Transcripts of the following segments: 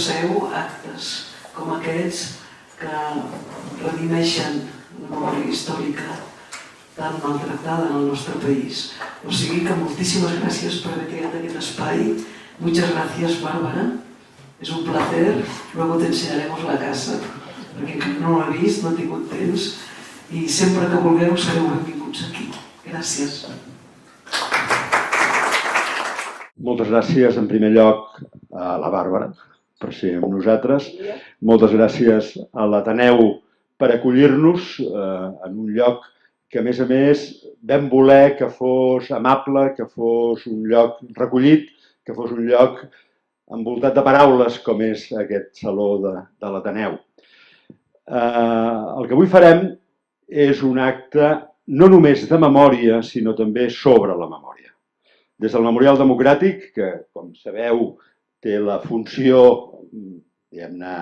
impulseu actes com aquests que redimeixen la memòria històrica tan maltractada en el nostre país. O sigui que moltíssimes gràcies per haver creat aquest espai. Muchas gracias, Bárbara. Es un placer. Luego te enseñaremos la casa, perquè no l'he vist, no he tingut temps. I sempre que vulgueu sereu benvinguts aquí. Gràcies. Moltes gràcies, en primer lloc, a la Bàrbara per ser amb nosaltres. Moltes gràcies a l'Ateneu per acollir-nos en un lloc que, a més, vam voler que fos amable, que fos un lloc recollit, que fos un lloc envoltat de paraules, com és aquest saló de l'Ateneu. El que avui farem és un acte no només de memòria, sinó també sobre la memòria. Des del Memorial Democràtic, que, com sabeu, té la funció, diguem-ne,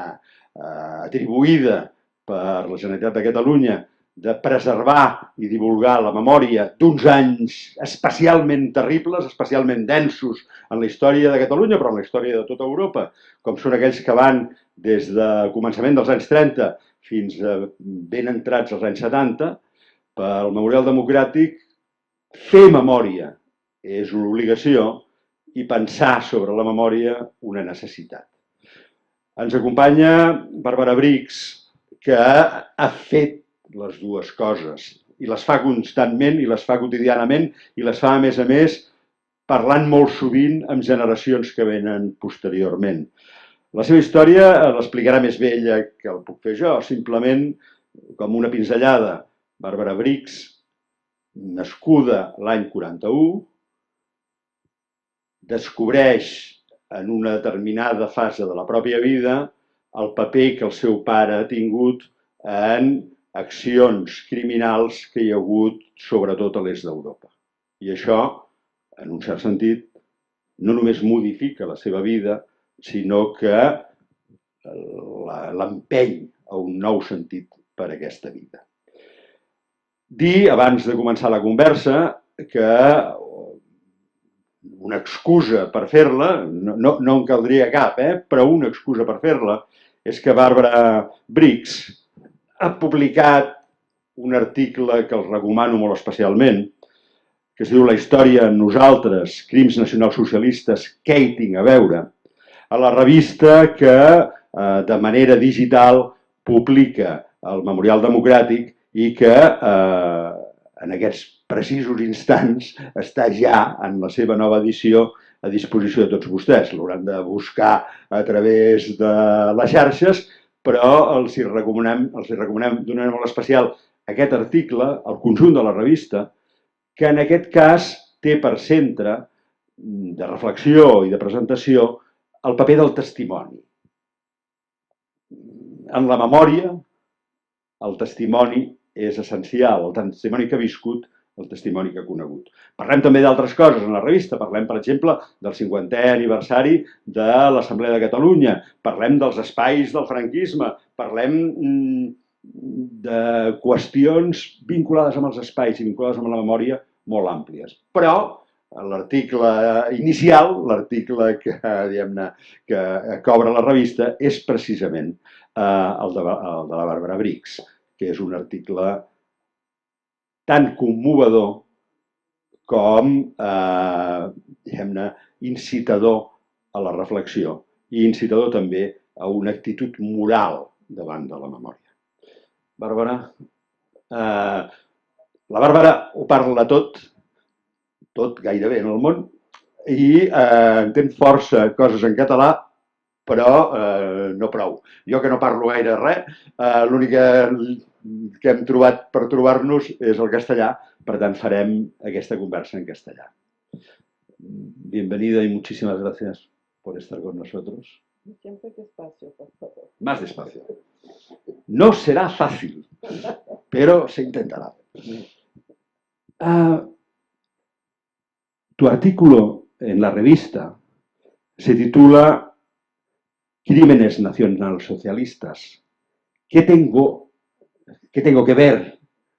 atribuïda per la Generalitat de Catalunya de preservar i divulgar la memòria d'uns anys especialment terribles, especialment densos en la història de Catalunya, però en la història de tota Europa, com són aquells que van des del començament dels anys 30 fins a ben entrats als anys 70, pel Memorial Democràtic fer memòria és una obligació i pensar sobre la memòria una necessitat. Ens acompanya Bàrbara Brix, que ha fet les dues coses i les fa constantment i les fa quotidianament i les fa, a més, parlant molt sovint amb generacions que venen posteriorment. La seva història l'explicarà més bé ella que el puc fer jo, simplement com una pinzellada. Bàrbara Brix, nascuda l'any 41, descobreix en una determinada fase de la pròpia vida el paper que el seu pare ha tingut en accions criminals que hi ha hagut sobretot a l'est d'Europa. I això, en un cert sentit, no només modifica la seva vida, sinó que l'empeny a un nou sentit per a aquesta vida. Dir, abans de començar la conversa, que una excusa per fer-la, no en caldria cap, però una excusa per fer-la, és que Bàrbara Brix ha publicat un article que els recomano molt especialment, que es diu La història en nosaltres, crims nacionalsocialistes, què hi tinc a veure?, a la revista que de manera digital publica el Memorial Democràtic i que en aquests precisos instants està ja en la seva nova edició a disposició de tots vostès. L'hauran de buscar a través de les xarxes, però els hi recomanem d'una manera molt especial aquest article, el conjunt de la revista, que en aquest cas té per centre de reflexió i de presentació el paper del testimoni. En la memòria, el testimoni és essencial, el testimoni que ha viscut, el testimoni que ha conegut. Parlem també d'altres coses en la revista, parlem, per exemple, del 50è aniversari de l'Assemblea de Catalunya, parlem dels espais del franquisme, parlem de qüestions vinculades amb els espais i vinculades amb la memòria molt àmplies. Però l'article inicial, l'article que obre la revista, és precisament el de la Bàrbara Brix, que és un article tan commovedor com incitador a la reflexió i incitador també a una actitud moral davant de la memòria. Bàrbara, la Bàrbara ho parla tot gairebé en el món, i entén força coses en català, però no prou. Jo que no parlo gaire res, l'únic que hem trobat per trobar-nos és el castellà, per tant farem aquesta conversa en castellà. Bienvenida y muchísimas gracias por estar con nosotros. Siempre despacio, por favor. Más despacio. No será fácil, pero se intentará. Tu artículo en la revista se titula Crímenes nacionalsocialistas. ¿Qué tengo que ver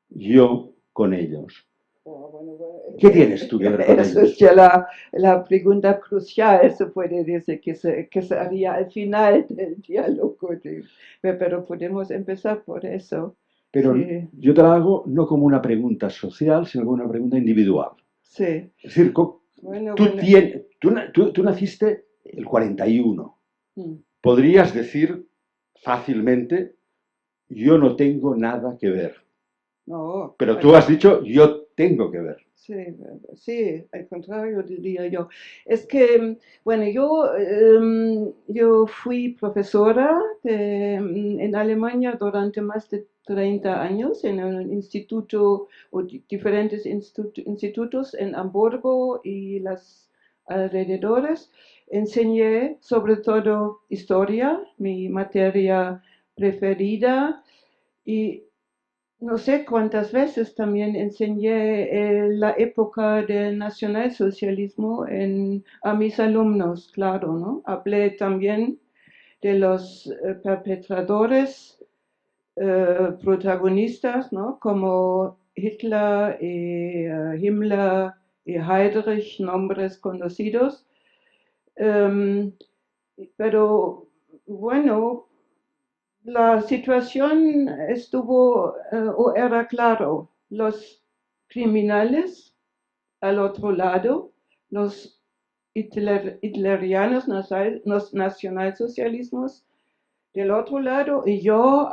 yo con ellos? Bueno, ¿Qué tienes tú que ver con Eso ellos? es ya la pregunta crucial, se puede decir, que se haría al final del diálogo. Pero podemos empezar por eso. Pero Sí, yo te la hago no como una pregunta social, sino como una pregunta individual. sí. Es decir, Bueno, tú, bueno. tú naciste el 41. Mm. Podrías decir fácilmente, yo no tengo nada que ver. No, Pero tú has dicho, yo tengo que ver. sí, sí, al contrario diría yo. Es que, bueno, yo fui profesora en Alemania durante más de 30 años en un instituto o diferentes institutos en Hamburgo y las alrededores. Enseñé sobre todo historia, mi materia preferida, y no sé cuántas veces también enseñé la época del nacionalsocialismo a mis alumnos, claro, ¿no? Hablé también de los perpetradores, protagonistas, ¿no? Como Hitler, Himmler y Heydrich, nombres conocidos. Um, pero bueno, la situación estuvo o era claro, los criminales al otro lado, los hitlerianos, los nacionalsocialismos del otro lado, y yo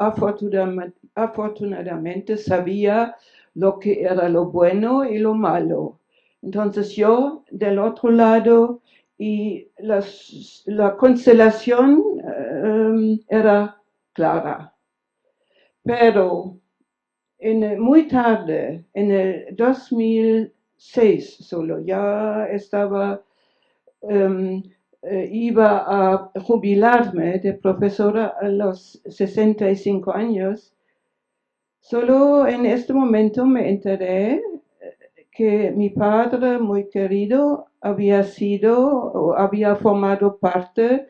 afortunadamente sabía lo que era lo bueno y lo malo. Entonces yo del otro lado, y la constelación era clara. Pero muy tarde, en el 2006 solo, ya estaba, um, iba a jubilarme de profesora a los 65 años. Solo en este momento me enteré que mi padre muy querido había sido o había formado parte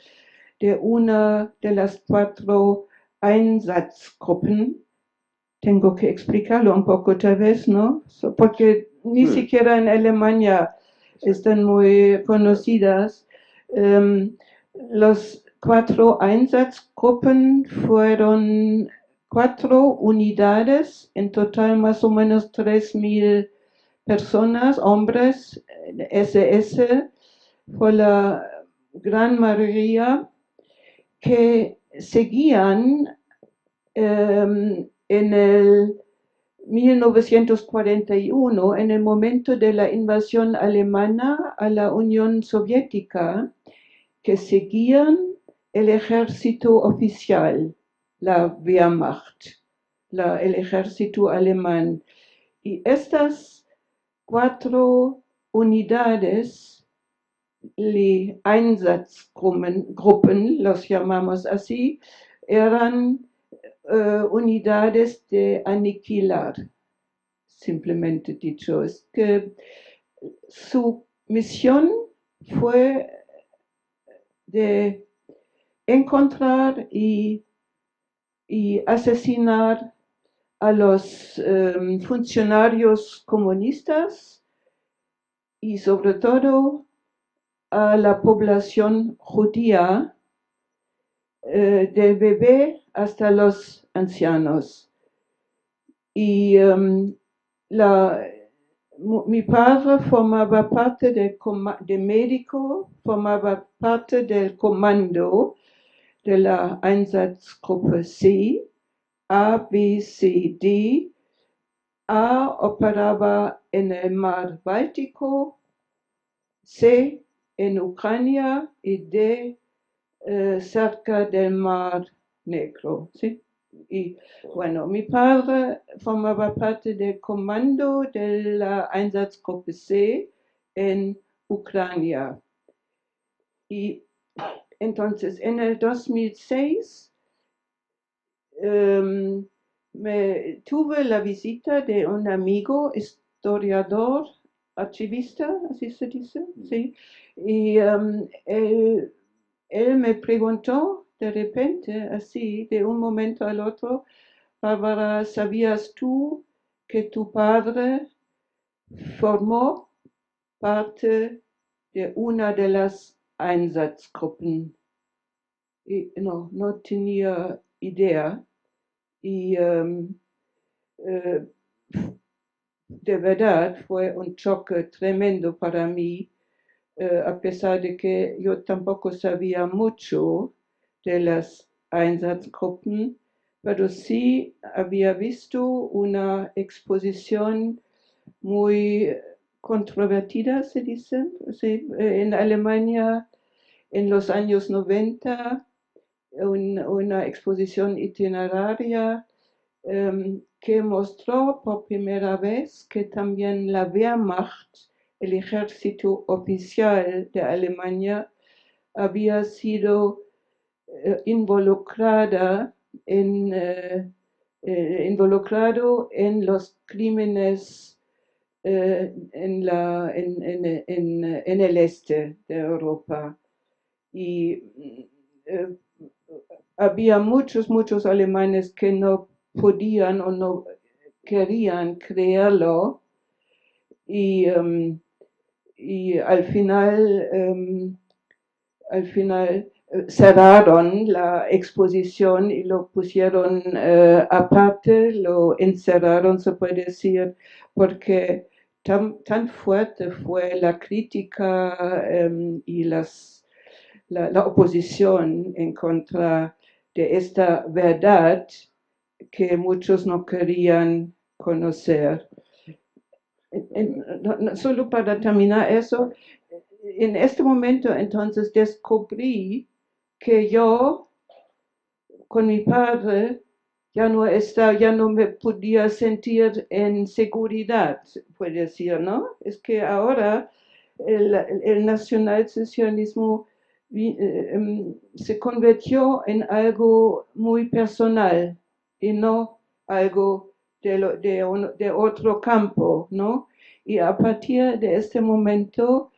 de una de las 4 Einsatzgruppen. Tengo que explicarlo un poco tal vez, ¿no? Porque ni siquiera en Alemania están muy conocidas. Los 4 Einsatzgruppen fueron 4 unidades, en total más o menos 3.000 personas, hombres, SS, fue la gran mayoría que seguían en el 1941, en el momento de la invasión alemana a la Unión Soviética, que seguían el ejército oficial, la Wehrmacht, el ejército alemán. Y estas 4 unidades, die Einsatzgruppen, los llamamos así, eran unidades de aniquilar, simplemente dicho. Es que su misión fue de encontrar y asesinar a los funcionarios comunistas y sobre todo a la población judía, del bebé hasta los ancianos. Y mi padre formaba parte de médico, formaba parte del comando de la Einsatzgruppe C, A, B, C, D. A operaba en el mar Báltico, C en Ucrania y D cerca del mar Negro, ¿sí? Y bueno, mi padre formaba parte del comando de la Einsatzgruppe C en Ucrania. Y entonces en el 2006 tuve la visita de un amigo historiador, archivista, así se dice, ¿sí? Y él me preguntó de repente, así, de un momento al otro, Bárbara, ¿sabías tú que tu padre formó parte de una de las Einsatzgruppen. Y no tenía idea. Y de verdad fue un choque tremendo para mí, a pesar de que yo tampoco sabía mucho de las Einsatzgruppen, pero sí había visto una exposición muy controvertida, se dice, sí, en Alemania en los años 90, una exposición itineraria que mostró por primera vez que también la Wehrmacht, el ejército oficial de Alemania, había sido involucrado en los crímenes en el este de Europa. Y había muchos alemanes que no podían o no querían creerlo, y al final cerraron la exposición y lo pusieron aparte, lo encerraron, se puede decir, porque tan fuerte fue la crítica y la oposición en contra de esta verdad que muchos no querían conocer. Solo para terminar eso, en este momento entonces descubrí que yo con mi padre ya no me podía sentir en seguridad, puede decir, ¿no? Es que ahora el nacionalsocialismo se convirtió en algo muy personal y no algo de otro campo, ¿no? Y a partir de este momento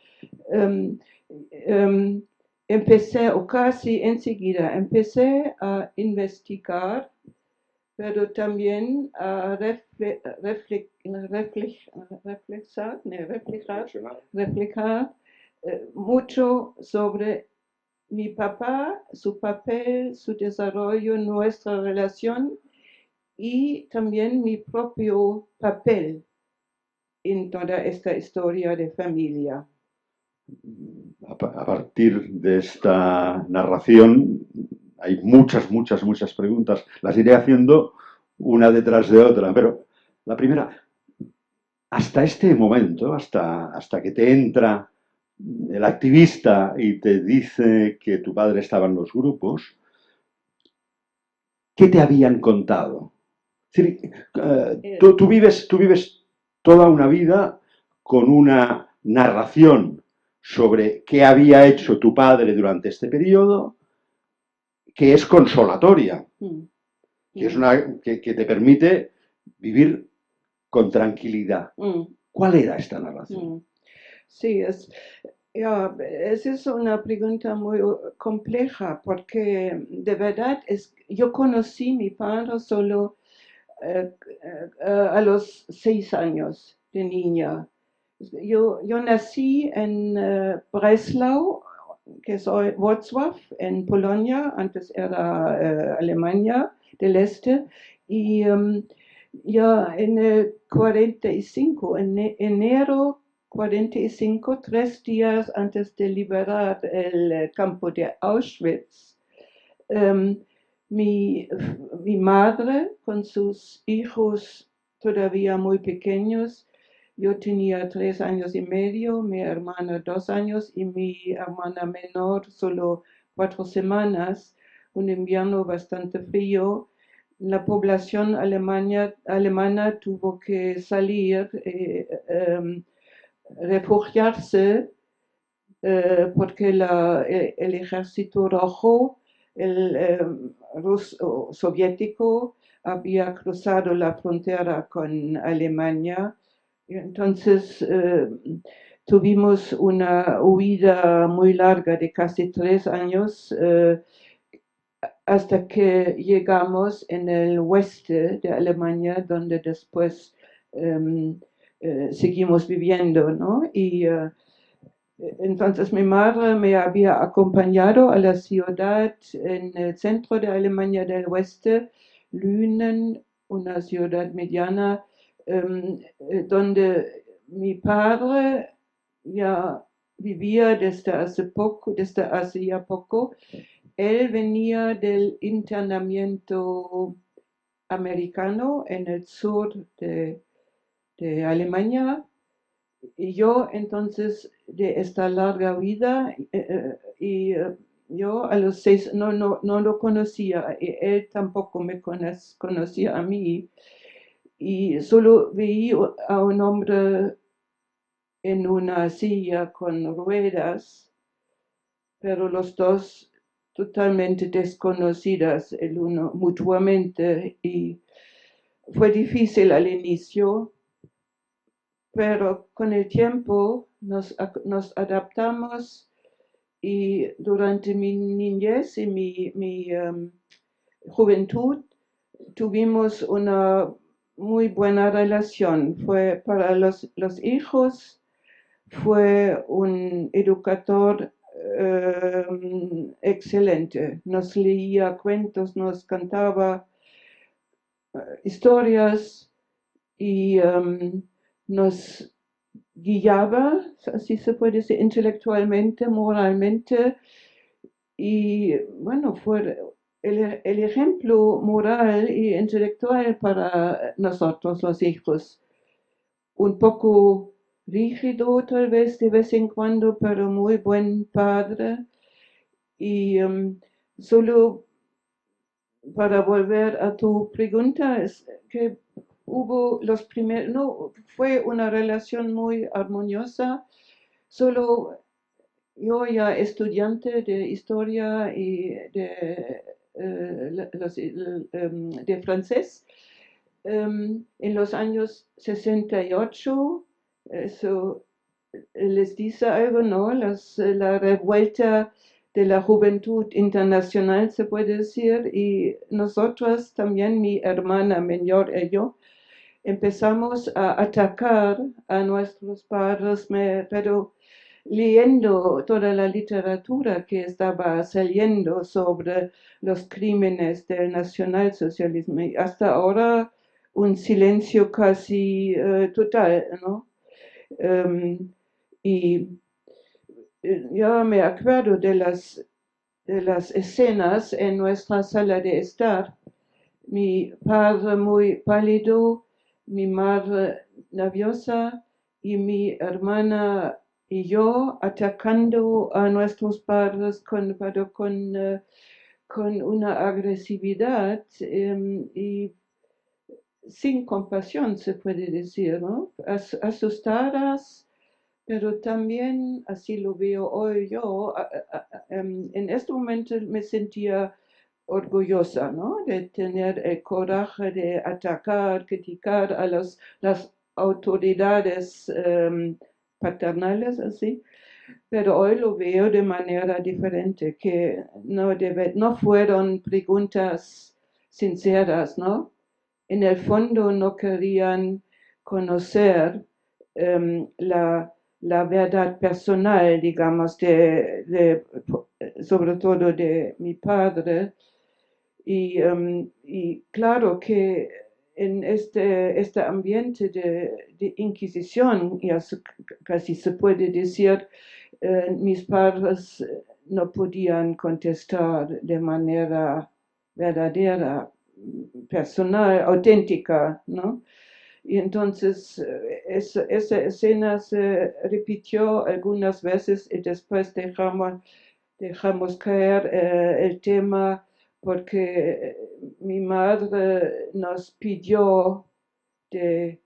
empecé, o casi enseguida, empecé a investigar, pero también a reflejar mucho sobre mi papá, su papel, su desarrollo, nuestra relación y también mi propio papel en toda esta historia de familia. A partir de esta narración hay muchas preguntas. Las iré haciendo una detrás de otra, pero la primera, hasta este momento, hasta que te entra el activista y te dice que tu padre estaba en los grupos, ¿qué te habían contado? Es decir, tú vives toda una vida con una narración sobre qué había hecho tu padre durante este periodo, que es consolatoria, que te permite vivir con tranquilidad. ¿Cuál era esta narración? Sí, esa es una pregunta muy compleja, porque de verdad yo conocí a mi padre solo a los 6 años de niña. Yo nací en Breslau, que es hoy Wrocław, en Polonia, antes era Alemania del Este, y ya en el 45, en enero 45, 3 días antes de liberar el campo de Auschwitz, mi madre con sus hijos todavía muy pequeños, yo tenía 3 años y medio, mi hermana 2 años y mi hermana menor solo 4 semanas, un invierno bastante frío. La población alemana tuvo que salir, refugiarse, porque el ejército rojo, el ruso soviético, había cruzado la frontera con Alemania. Y entonces tuvimos una huida muy larga de casi 3 años, hasta que llegamos en el oeste de Alemania, donde después seguimos viviendo, ¿no? Y entonces mi madre me había acompañado a la ciudad en el centro de Alemania del Oeste, Lünen, una ciudad mediana, donde mi padre ya vivía desde hace ya poco. Él venía del internamiento americano en el sur de Alemania y yo entonces de esta larga vida yo a los 6 no lo conocía y él tampoco me conocía a mí y solo veía a un hombre en una silla con ruedas, pero los dos totalmente desconocidas el uno mutuamente y fue difícil al inicio, pero con el tiempo nos adaptamos y durante mi niñez y mi juventud tuvimos una muy buena relación. Fue para los hijos, fue un educador excelente. Nos leía cuentos, nos cantaba historias y nos guiaba, así se puede decir, intelectualmente, moralmente. Y bueno, fue el ejemplo moral y intelectual para nosotros los hijos. Un poco rígido tal vez de vez en cuando, pero muy buen padre. Y solo para volver a tu pregunta, es que hubo los primeros, no, fue una relación muy armoniosa, solo yo ya estudiante de historia y de francés, en los años 68, eso les dice algo, ¿no? La revuelta de la juventud internacional, se puede decir, y nosotros también, mi hermana menor y yo, empezamos a atacar a nuestros padres, pero leyendo toda la literatura que estaba saliendo sobre los crímenes del nacionalsocialismo, y hasta ahora un silencio casi total, ¿no? Y yo me acuerdo de las escenas en nuestra sala de estar. Mi padre muy pálido, mi madre nerviosa y mi hermana y yo atacando a nuestros padres con una agresividad y sin compasión, se puede decir, ¿no? Asustadas, pero también, así lo veo hoy yo, en este momento me sentía orgullosa, ¿no? De tener el coraje de atacar, criticar a las autoridades paternales, así, pero hoy lo veo de manera diferente, que no fueron preguntas sinceras, ¿no? En el fondo no querían conocer la verdad personal, digamos, sobre todo de mi padre. Y claro que en este ambiente de inquisición, ya casi se puede decir, mis padres no podían contestar de manera verdadera, personal, auténtica, ¿no? Y entonces esa escena se repitió algunas veces y después dejamos caer el tema porque mi madre nos pidió de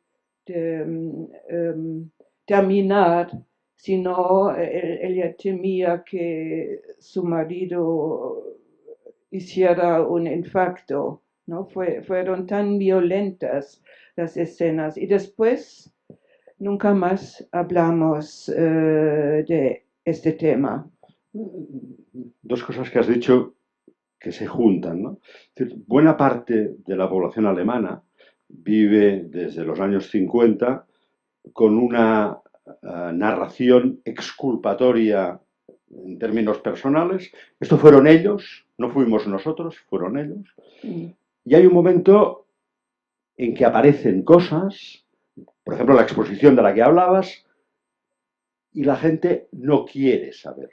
terminar, si no ella temía que su marido hiciera un infarto, ¿no? Fueron tan violentas las escenas y después nunca más hablamos de este tema. Dos cosas que has dicho que se juntan, ¿no? Es decir, buena parte de la población alemana vive desde los años 50 con una narración exculpatoria en términos personales. Esto fueron ellos, no fuimos nosotros, fueron ellos. Y hay un momento en que aparecen cosas, por ejemplo, la exposición de la que hablabas, y la gente no quiere saber,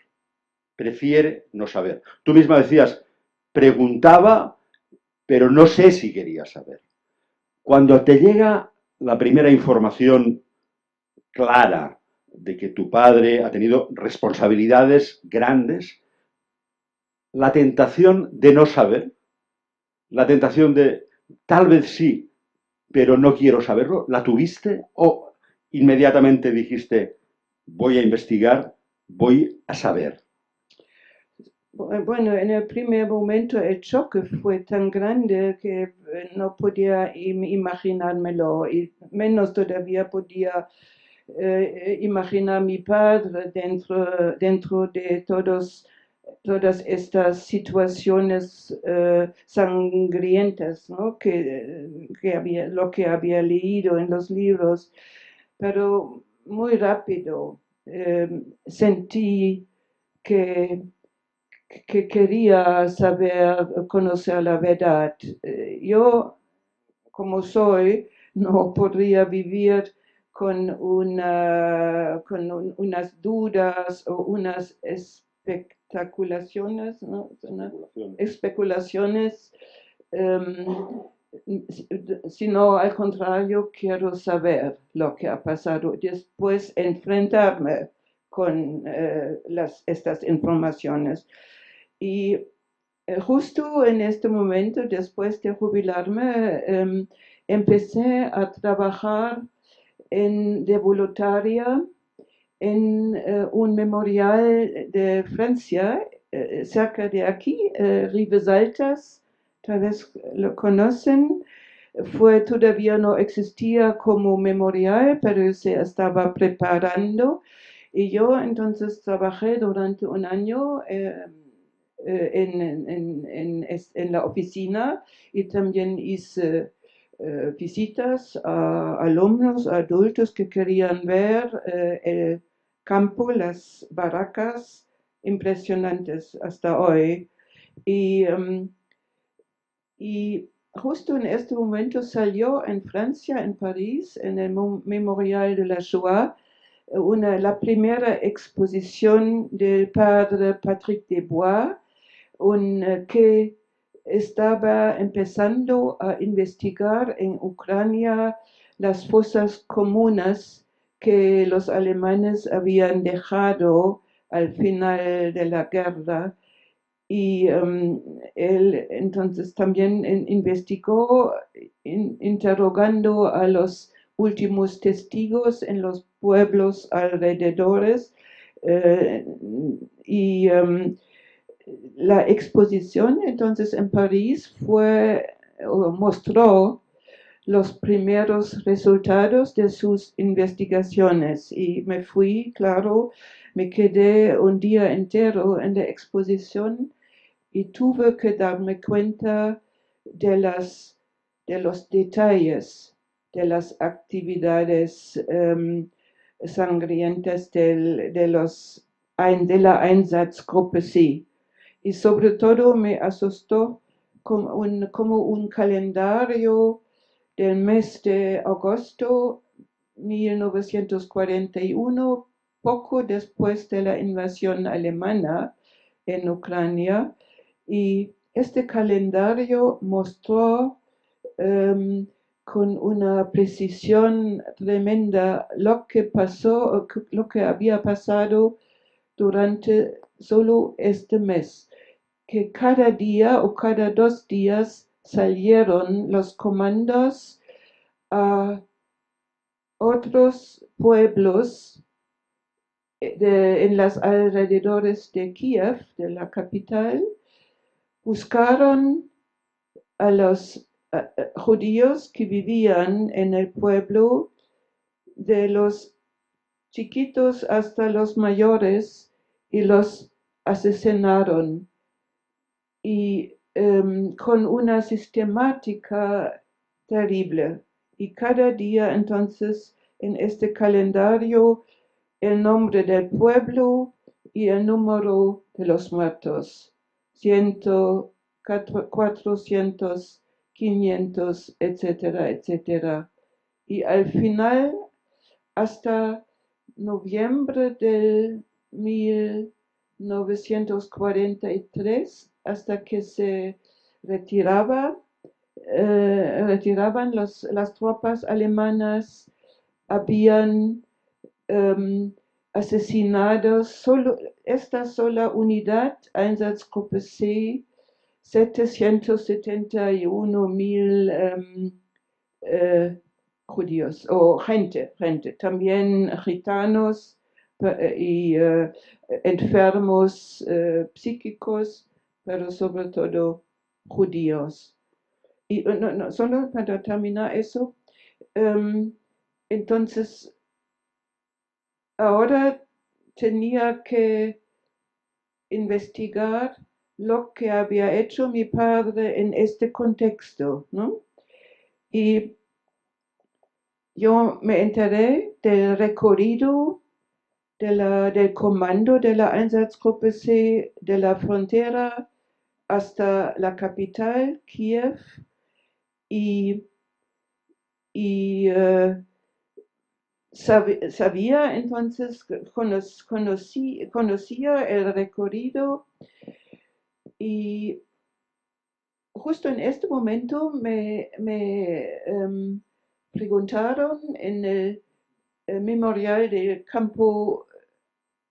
prefiere no saber. Tú misma decías, preguntaba, pero no sé si quería saber. Cuando te llega la primera información clara de que tu padre ha tenido responsabilidades grandes, la tentación de no saber, la tentación de tal vez sí, pero no quiero saberlo, ¿la tuviste o inmediatamente dijiste voy a investigar, voy a saber? Bueno, en el primer momento el choque fue tan grande que no podía imaginármelo y menos todavía podía imaginar a mi padre dentro de todas estas situaciones sangrientas, ¿no? Lo que había leído en los libros, pero muy rápido sentí que quería saber, conocer la verdad. Yo, como soy, no podría vivir unas dudas o unas especulaciones, ¿no? Especulaciones, sino al contrario, quiero saber lo que ha pasado, después enfrentarme con estas informaciones. Y justo en este momento, después de jubilarme, empecé a trabajar de voluntaria en un memorial de Francia, cerca de aquí, Rives Altas, tal vez lo conocen. Todavía no existía como memorial, pero se estaba preparando. Y yo entonces trabajé durante un año en la oficina y también hice visitas a alumnos, a adultos que querían ver el campo, las barracas impresionantes hasta hoy. Y justo en este momento salió en Francia, en París, en el Memorial de la Shoah, la primera exposición del padre Patrick Desbois, que estaba empezando a investigar en Ucrania las fosas comunes que los alemanes habían dejado al final de la guerra. Y él entonces también investigó, interrogando a los últimos testigos en los pueblos alrededores. Y la exposición entonces en París mostró los primeros resultados de sus investigaciones y me fui, claro, me quedé un día entero en la exposición y tuve que darme cuenta de los detalles de las actividades sangrientas de la Einsatzgruppe Sí. Y sobre todo me asustó como un calendario del mes de agosto 1941, poco después de la invasión alemana en Ucrania. Y este calendario mostró con una precisión tremenda lo que pasó, lo que había pasado durante solo este mes, que cada día o cada 2 días salieron los comandos a otros pueblos en los alrededores de Kiev, de la capital, buscaron a los judíos que vivían en el pueblo, de los chiquitos hasta los mayores, y los asesinaron. Y con una sistemática terrible. Y cada día entonces en este calendario el nombre del pueblo y el número de los muertos, 100, 400, 500, etcétera, etcétera. Y al final, hasta noviembre del 1943, hasta que se retiraban las tropas alemanas, habían asesinado esta sola unidad, Einsatzgruppe C, 771.000 judíos o gente, también gitanos y enfermos psíquicos, pero sobre todo judíos. Y solo para terminar eso, entonces ahora tenía que investigar lo que había hecho mi padre en este contexto, ¿no? Y yo me enteré del recorrido del comando de la Einsatzgruppe C de la frontera hasta la capital, Kiev, y sabía entonces, conocía el recorrido, y justo en este momento me preguntaron en el memorial del campo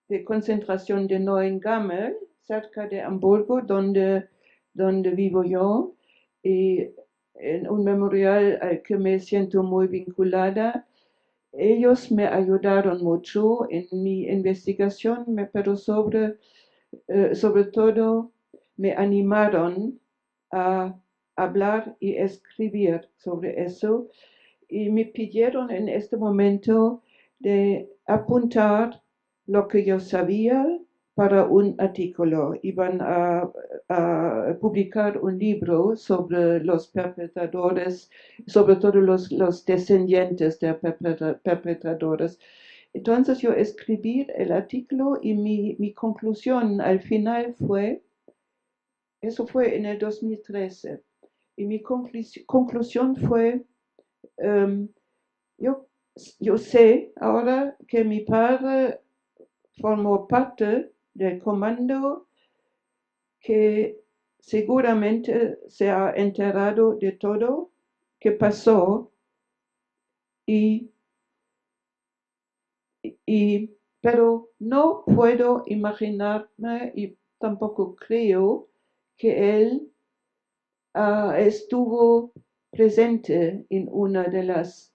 de concentración de Neuengamme, cerca de Hamburgo, donde vivo yo, y en un memorial al que me siento muy vinculada. Ellos me ayudaron mucho en mi investigación, pero sobre todo me animaron a hablar y escribir sobre eso, y me pidieron en este momento de apuntar lo que yo sabía para un artículo. Iban a publicar un libro sobre los perpetradores, sobre todo los descendientes de perpetradores. Entonces yo escribí el artículo, y mi conclusión al final fue, eso fue en el 2013, y mi conclusión fue, yo sé ahora que mi padre formó parte del comando, que seguramente se ha enterado de todo que pasó, pero no puedo imaginarme, y tampoco creo que él estuvo presente en uno de los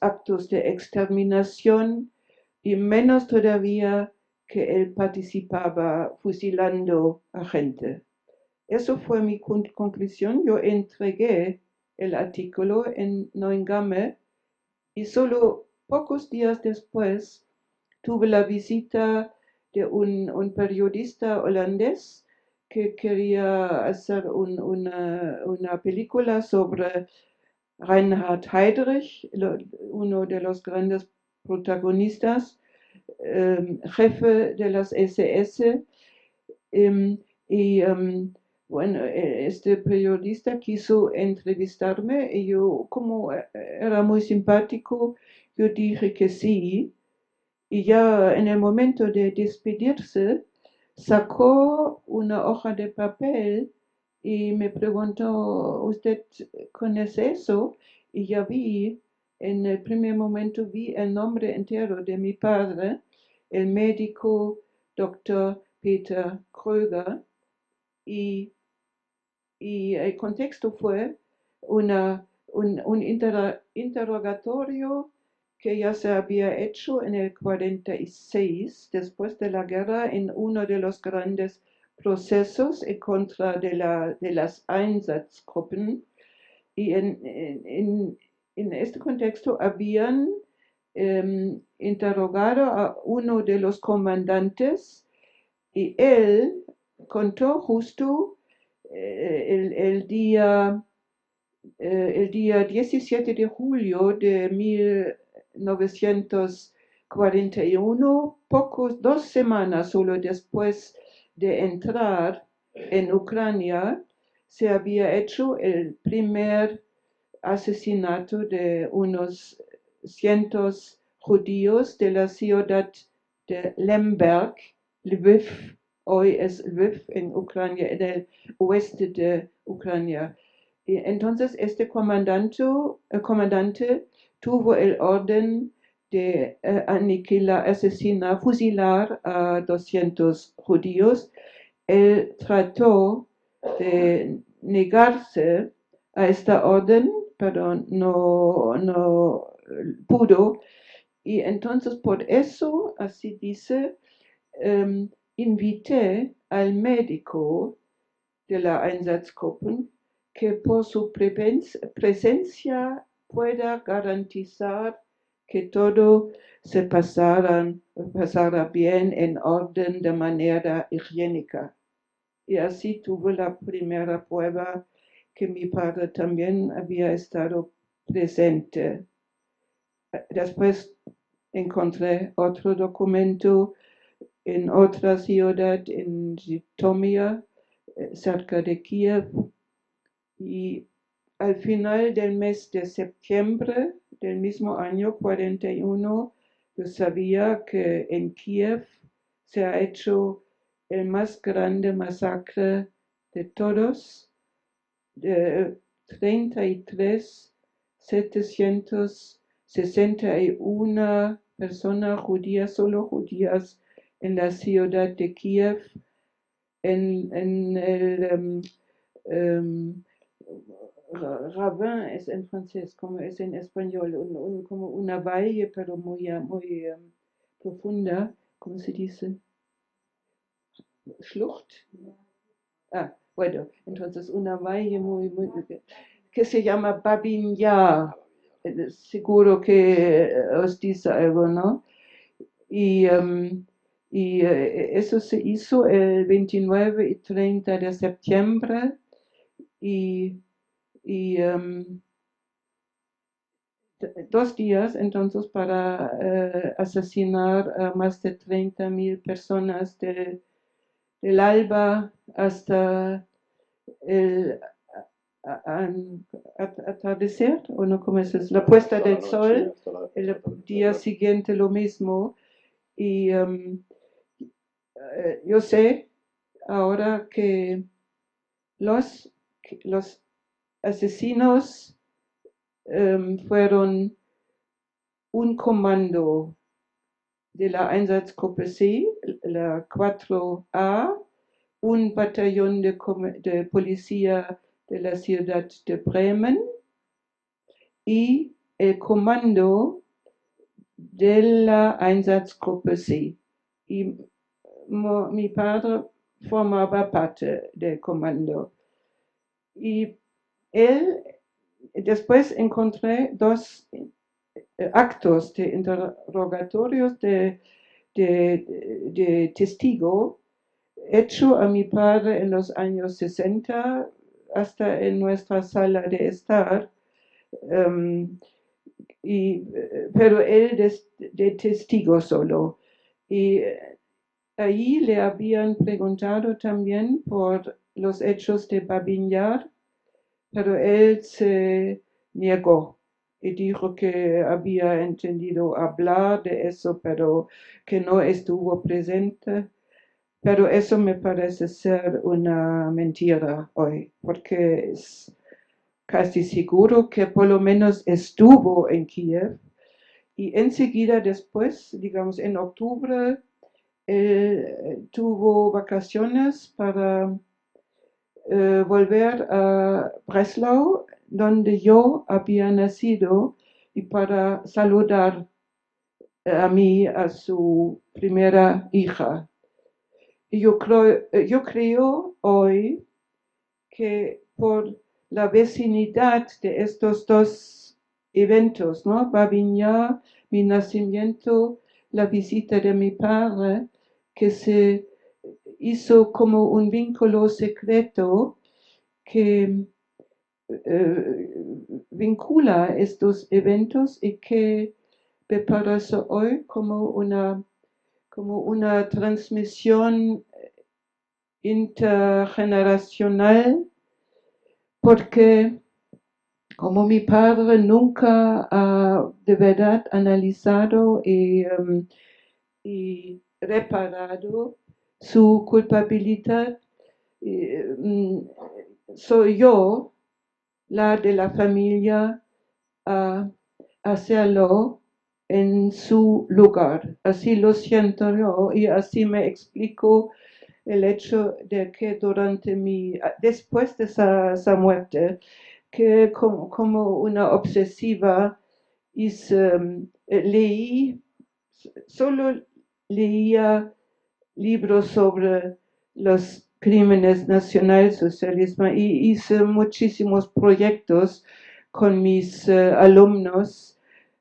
actos de exterminación, y menos todavía que él participaba fusilando a gente. Eso fue mi conclusión. Yo entregué el artículo en Neuengamme, y solo pocos días después tuve la visita de un periodista holandés que quería hacer una película sobre Reinhard Heydrich, uno de los grandes protagonistas, jefe de las SS. Y bueno, este periodista quiso entrevistarme, y yo, como era muy simpático, yo dije que sí. Y ya en el momento de despedirse, sacó una hoja de papel y me preguntó, ¿usted conoce eso? Y ya vi, en el primer momento vi el nombre entero de mi padre, el médico Dr. Peter Kröger, y el contexto fue un interrogatorio que ya se había hecho en el 46, después de la guerra, en uno de los grandes procesos en contra de las Einsatzgruppen. Y en este contexto habían interrogado a uno de los comandantes, y él contó justo el día 17 de julio de 1941, dos semanas solo después de entrar en Ucrania, se había hecho el primer asesinato de unos cientos judíos de la ciudad de Lemberg, Lviv, hoy es Lviv en Ucrania, en el oeste de Ucrania. Y entonces este comandante tuvo el orden de aniquilar, asesinar, fusilar a 200 judíos. Él trató de negarse a esta orden, pero no pudo. Y entonces por eso, así dice, invité al médico de la Einsatzgruppen que por su presencia pueda garantizar que todo se pasara bien en orden de manera higiénica. Y así tuve la primera prueba que mi padre también había estado presente. Después encontré otro documento en otra ciudad, en Zitomia, cerca de Kiev, y al final del mes de septiembre del mismo año 41, yo sabía que en Kiev se ha hecho el más grande masacre de todos, de 33.761 personas judías, solo judías, en la ciudad de Kiev, en el ravin es en francés, como es en español, como una valle, pero muy profunda, ¿cómo se dice? Schlucht. Bueno, entonces una valle que se llama Babin Yar. Seguro que os dice algo, ¿no? Y eso se hizo el 29 y 30 de septiembre y 2 días entonces para asesinar a más de 30.000 personas del alba hasta el atardecer, o no, ¿cómo es? La puesta del sol, el día siguiente lo mismo. Y yo sé ahora que los asesinos fueron un comando de la Einsatzgruppe C, la 4A, un batallón de policía de la ciudad de Bremen y el comando de la Einsatzgruppe C. Y mi padre formaba parte del comando. Y él, después encontré 2 actos de interrogatorios de testigo hecho a mi padre en los años 60 hasta en nuestra sala de estar, pero él de testigo solo. Y ahí le habían preguntado también por los hechos de Babin Yar, pero él se negó y dijo que había entendido hablar de eso, pero que no estuvo presente. Pero eso me parece ser una mentira hoy, porque es casi seguro que por lo menos estuvo en Kiev y enseguida después, digamos en octubre, tuvo vacaciones para volver a Breslau, donde yo había nacido, y para saludar a su primera hija. Y yo creo hoy que por la vecinidad de estos 2 eventos, ¿no? Babin Yar, mi nacimiento, la visita de mi padre, que se hizo como un vínculo secreto que vincula estos eventos y que me parece hoy como una transmisión intergeneracional, porque como mi padre nunca ha de verdad analizado y reparado su culpabilidad, soy yo la de la familia a hacerlo en su lugar. Así lo siento yo y así me explico el hecho de que después de esa muerte, que como una obsesiva solo leía libros sobre los crímenes nacionalsocialismo y hice muchísimos proyectos con mis alumnos,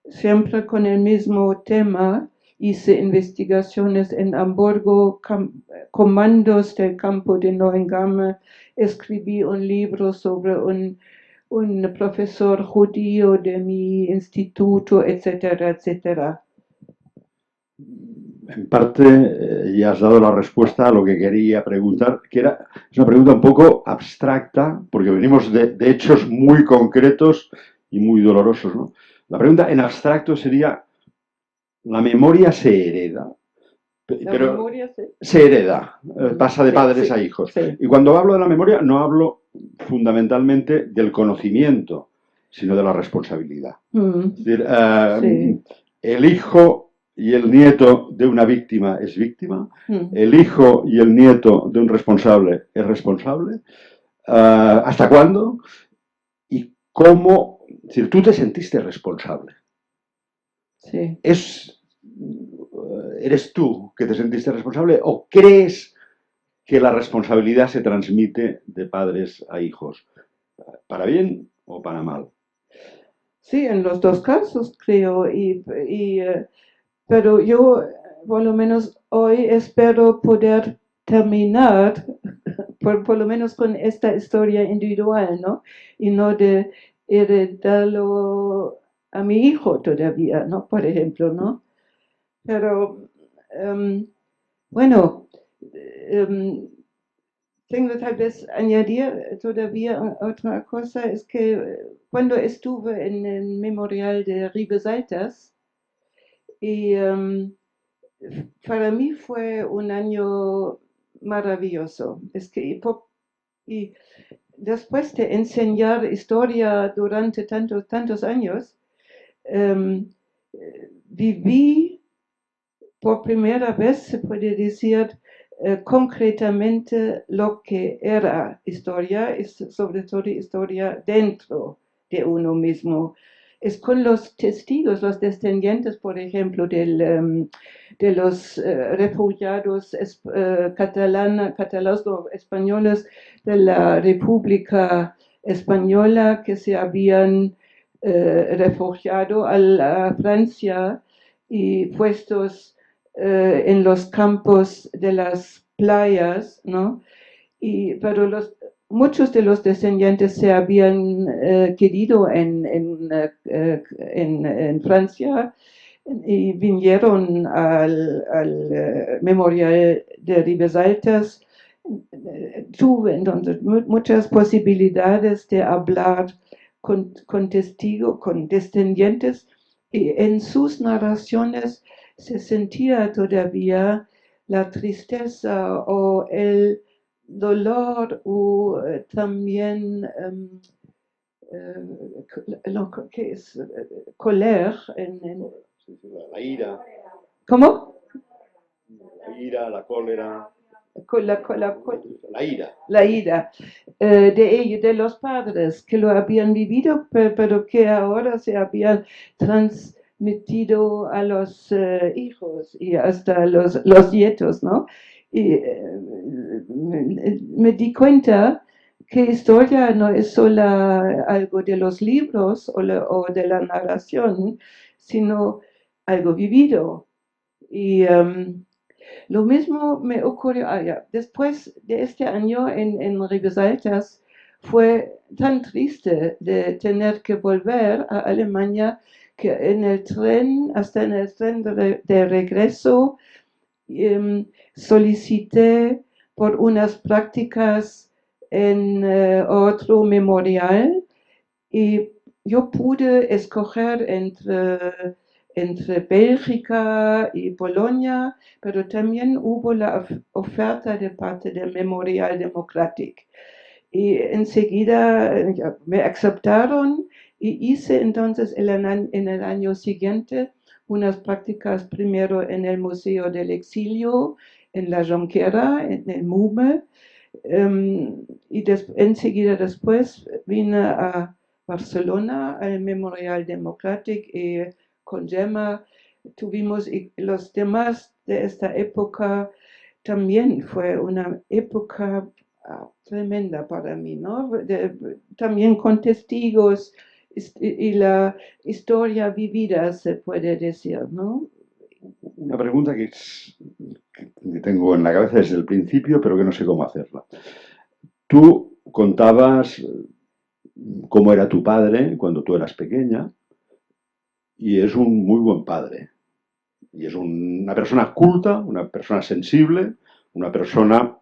siempre con el mismo tema. Hice investigaciones en Hamburgo, comandos del campo de Neuengamme, escribí un libro sobre un profesor judío de mi instituto, etcétera, etcétera. En parte ya has dado la respuesta a lo que quería preguntar, que es una pregunta un poco abstracta, porque venimos de hechos muy concretos y muy dolorosos, ¿no? La pregunta en abstracto sería, ¿la memoria se hereda? Pero memoria se hereda, pasa de padres sí, a hijos. Sí. Y cuando hablo de la memoria, no hablo fundamentalmente del conocimiento, sino de la responsabilidad. Es decir, Sí. el hijo y el nieto de una víctima es víctima, el hijo y el nieto de un responsable es responsable. ¿Hasta cuándo? ¿Y cómo? Es decir, tú te sentiste responsable. Sí. ¿Eres tú que te sentiste responsable o crees que la responsabilidad se transmite de padres a hijos? ¿Para bien o para mal? Sí, en los dos casos creo, pero yo por lo menos hoy espero poder terminar por lo menos con esta historia individual, ¿no? Y no de heredarlo a mi hijo todavía, ¿no? Por ejemplo, ¿no? Pero bueno, tengo tal vez añadir todavía otra cosa, es que cuando estuve en el memorial de Ribesaltas, y para mí fue un año maravilloso. Es que y después de enseñar historia durante tantos años, viví por primera vez, se puede decir, concretamente lo que era historia, es sobre todo historia dentro de uno mismo. Es con los testigos, los descendientes, por ejemplo, de los refugiados catalanes españoles de la República Española que se habían refugiado a Francia y puestos en los campos de las playas, ¿no? Pero muchos de los descendientes se habían querido en Francia y vinieron al memorial de Ribesaltas. Tuve entonces muchas posibilidades de hablar con testigos, con descendientes, y en sus narraciones se sentía todavía la tristeza o el dolor o también lo que es colère. La ira. ¿Cómo? La ira, la cólera. La ira. La ira de los padres que lo habían vivido, pero que ahora se habían transmitido a los hijos y hasta los nietos, ¿no? Y me di cuenta que historia no es solo algo de los libros o de la narración, sino algo vivido. Y lo mismo me ocurrió después de este año en Ribesaltas. Fue tan triste de tener que volver a Alemania que en el tren, hasta en el tren de regreso, solicité por unas prácticas en otro memorial y yo pude escoger entre Bélgica y Polonia, pero también hubo la oferta de parte del Memorial Democratic. Y enseguida me aceptaron y hice entonces en el año siguiente unas prácticas primero en el Museo del Exilio, en la Jonquera, en el MUME, y enseguida después vine a Barcelona, al Memorial Democratic, y con Gemma tuvimos, y los demás de esta época también fue una época tremenda para mí, ¿no? También con testigos y la historia vivida, se puede decir, ¿no? Una pregunta que tengo en la cabeza desde el principio, pero que no sé cómo hacerla. Tú contabas cómo era tu padre cuando tú eras pequeña y es un muy buen padre. Y es una persona culta, una persona sensible, una persona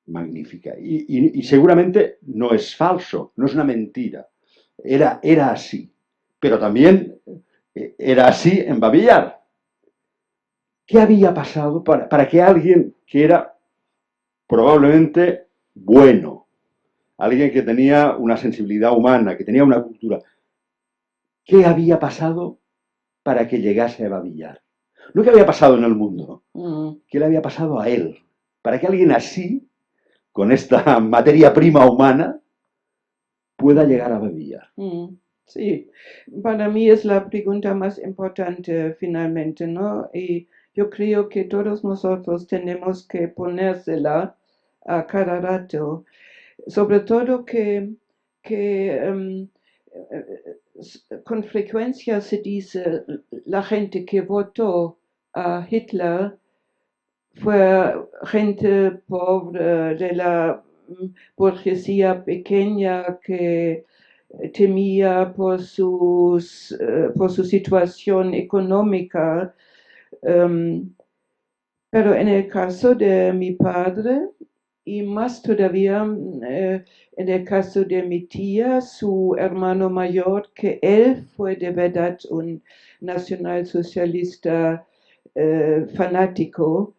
magnífica. Y seguramente no es falso, no es una mentira. Era así. Pero también era así en Babillar. ¿Qué había pasado para que alguien que era probablemente bueno, alguien que tenía una sensibilidad humana, que tenía una cultura, qué había pasado para que llegase a Babillar? No qué había pasado en el mundo, qué le había pasado a él, para que alguien así, con esta materia prima humana, pueda llegar a Babillar. Sí, para mí es la pregunta más importante finalmente, ¿no? Y yo creo que todos nosotros tenemos que ponérsela a cada rato, sobre todo que con frecuencia se dice la gente que votó a Hitler fue gente pobre de la burguesía pequeña que temía por su situación económica. Pero en el caso de mi padre, y más todavía en el caso de mi tía, su hermano mayor, que él fue de verdad un nacionalsocialista fanático,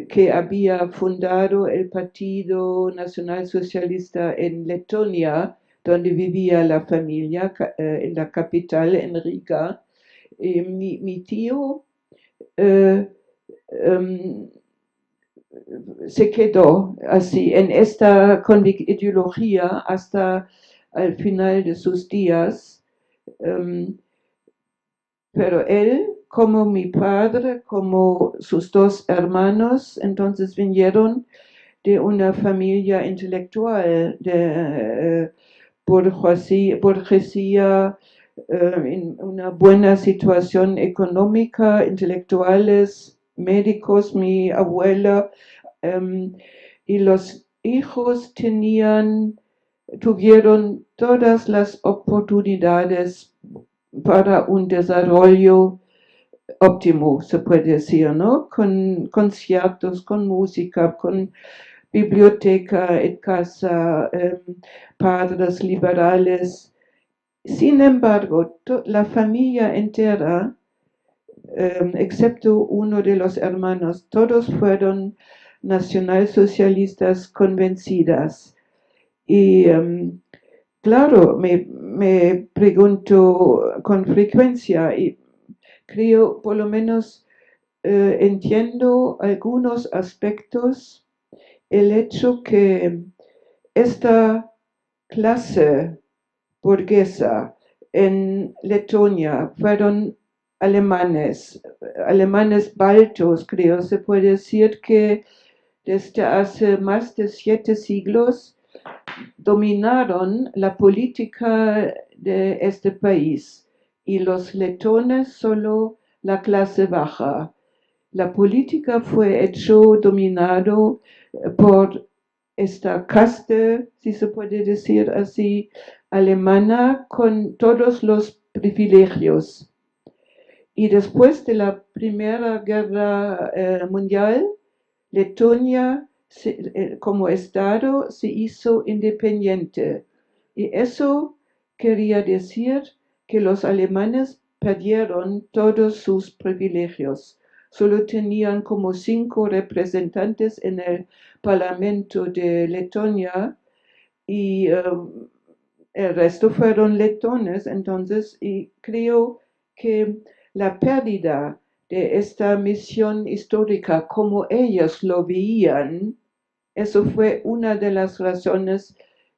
que había fundado el Partido Nacionalsocialista en Letonia, donde vivía la familia, en la capital, en Riga. Mi tío se quedó así en esta ideología hasta el final de sus días. Pero él, como mi padre, como sus dos hermanos, entonces vinieron de una familia intelectual, de burguesía, en una buena situación económica, intelectuales, médicos, mi abuela, y los hijos tuvieron todas las oportunidades para un desarrollo óptimo, se puede decir, ¿no? Con conciertos, con música, con biblioteca en casa, padres liberales. Sin embargo, la familia entera, excepto uno de los hermanos, todos fueron nacionalsocialistas convencidas. Y claro, me pregunto con frecuencia y creo por lo menos entiendo algunos aspectos, el hecho que esta clase burguesa en Letonia fueron alemanes baltos, creo, se puede decir que desde hace más de 7 siglos dominaron la política de este país y los letones solo la clase baja. La política fue dominado por esta casta, si se puede decir así, alemana, con todos los privilegios. Y después de la Primera Guerra Mundial, Letonia como Estado se hizo independiente. Y eso quería decir que los alemanes perdieron todos sus privilegios. Solo tenían como 5 representantes en el Parlamento de Letonia y el resto fueron letones. Entonces, y creo que la pérdida de esta misión histórica como ellos lo veían, eso fue una de las razones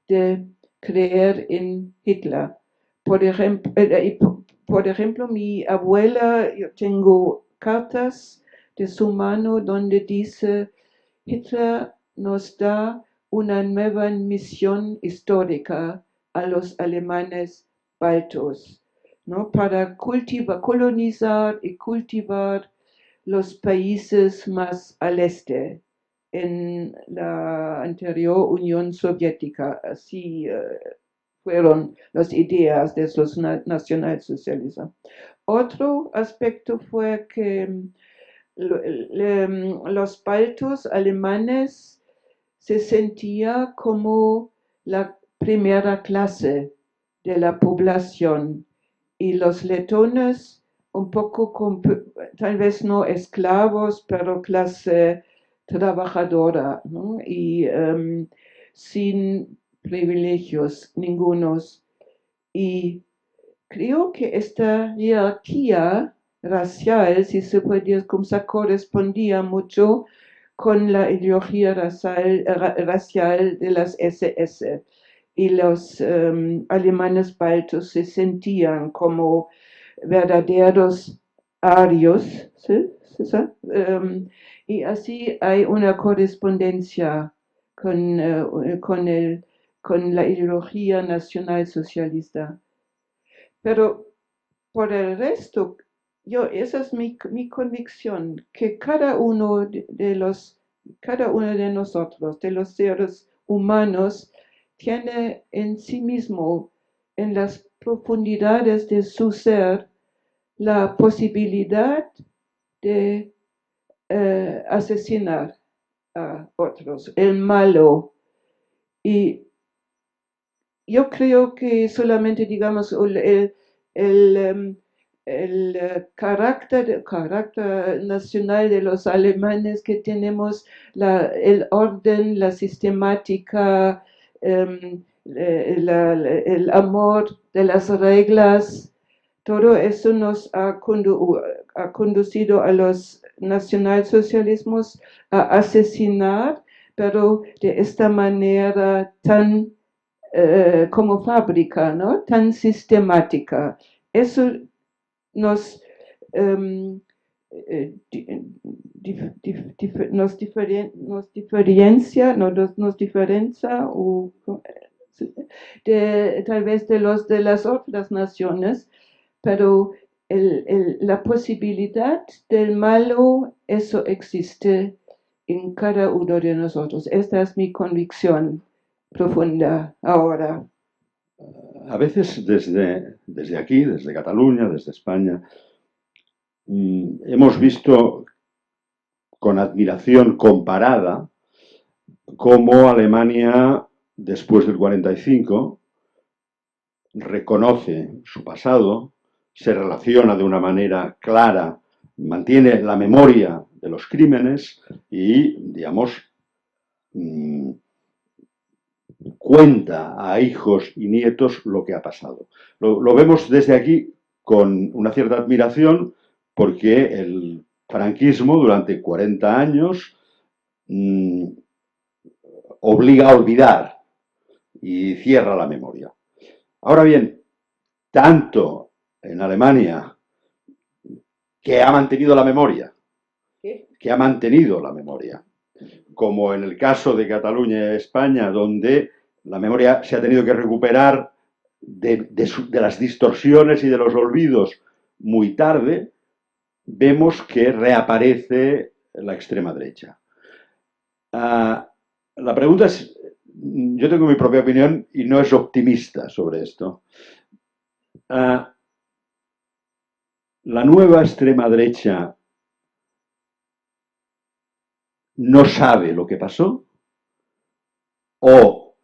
de creer en Hitler. Por ejemplo, mi abuela, yo tengo cartas de su mano donde dice, Hitler nos da una nueva misión histórica a los alemanes baltos, ¿no? Para colonizar y cultivar los países más al este en la anterior Unión Soviética. Así fueron las ideas de los nacionalsocialistas. Otro aspecto fue que los baltos alemanes se sentían como la primera clase de la población y los letones un poco, tal vez no esclavos, pero clase trabajadora, ¿no? Y sin privilegios ningunos. Y creo que esta jerarquía racial, si se puede decir, correspondía mucho con la ideología racial de las SS. Y los alemanes baltos se sentían como verdaderos arios, ¿sí? Y así hay una correspondencia con la ideología nacionalsocialista. Pero por el resto, esa es mi convicción, que cada uno de nosotros, de los seres humanos, tiene en sí mismo, en las profundidades de su ser, la posibilidad de asesinar a otros, el malo. Y yo creo que solamente, digamos, el carácter nacional de los alemanes que tenemos, el orden, la sistemática, el amor de las reglas, todo eso nos ha conducido a los nacionalsocialismos a asesinar, pero de esta manera tan como fábrica, ¿no? Tan sistemática. Eso nos, diferencia, tal vez de las otras naciones, pero la posibilidad del malo, eso existe en cada uno de nosotros. Esta es mi convicción profunda ahora. A veces desde aquí, desde Cataluña, desde España, hemos visto con admiración comparada cómo Alemania, después del 45, reconoce su pasado, se relaciona de una manera clara, mantiene la memoria de los crímenes y, digamos, cuenta a hijos y nietos lo que ha pasado. Lo vemos desde aquí con una cierta admiración porque el franquismo durante 40 años obliga a olvidar y cierra la memoria. Ahora bien, tanto en Alemania, que ha mantenido la memoria, como en el caso de Cataluña y España, donde la memoria se ha tenido que recuperar de las distorsiones y de los olvidos muy tarde, vemos que reaparece la extrema derecha. La pregunta es, yo tengo mi propia opinión y no es optimista sobre esto. la nueva extrema derecha no sabe lo que pasó o